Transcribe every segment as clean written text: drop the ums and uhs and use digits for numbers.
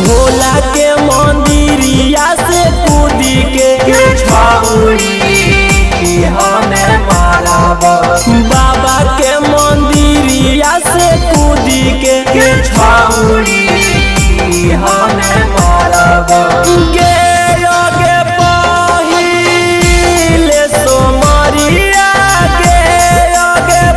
भोला के मंदिरिया से कूदी के छौरी हमें मारब। बाबा के मंदिरिया से कूदी के छौरी हमें मारब। गे गे पहिले सोमरिया गे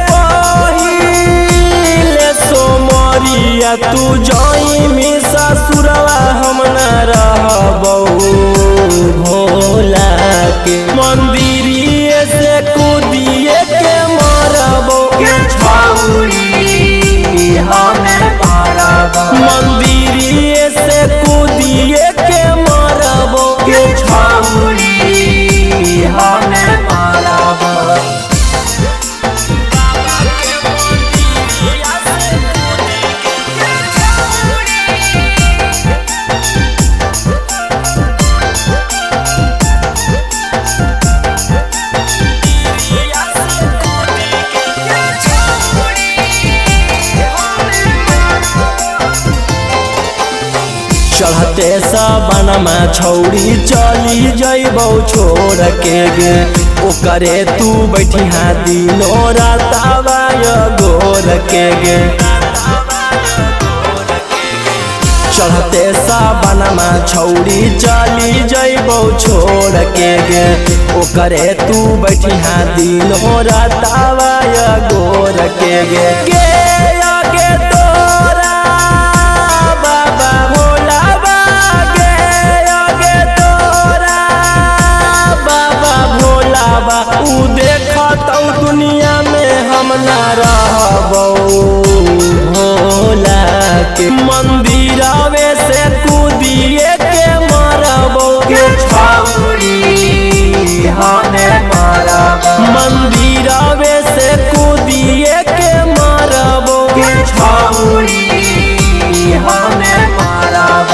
पहिले सोमरिया तू जाइमी ससुरवा हम न रहबौ भोला के मंदिरिए से कूदिए के मरबौ छौरी हमें मारब। मंदिरिए से कूदिए के मरबौ छौरी हमें मारब। चढ़ते सबनमा छौरी चली जइबौ छोड़ के गे ओकरे तू बैठिहा दिनो रातावा गोर के गे चढ़ते सबनमा छौरी चली जइबौ छोड़ के गे ओकरे तू बैठिहा दिनो रातावा गोर के गे गे तोरा बाबा भोला उ देखतौ दुनिया में हम ना रहबौ भोला के मंदिरवे से कूदिए के मरबौ छौरी हमें मारब। मंदिरवे से कूदिए के मरबौ छौरी हमें मारब।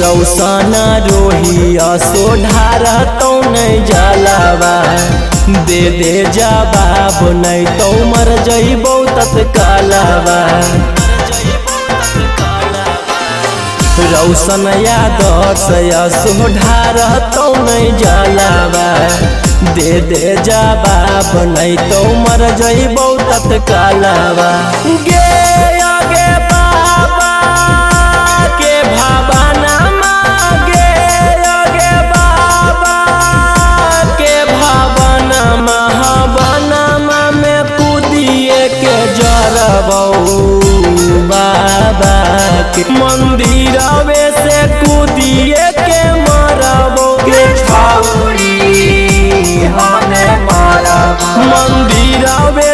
रौसना रोहिया सोढ़ारा तो नहीं जलावा दे दे जवाब नहीं तो मर जइबौ तत्कालवा रौशन यादर्श सोढ़ारा तो नहीं जलावा दे दे जवाब नहीं तो मर जइबौ तत्कालवा गे गे बाबा के भावना मागे गे बाबा के भावना महावनमा में कूदिए के जरबौ बाबा के मंदिरवे से कूदिए के मरबौ छौरी हमें मारब। मंदिरवे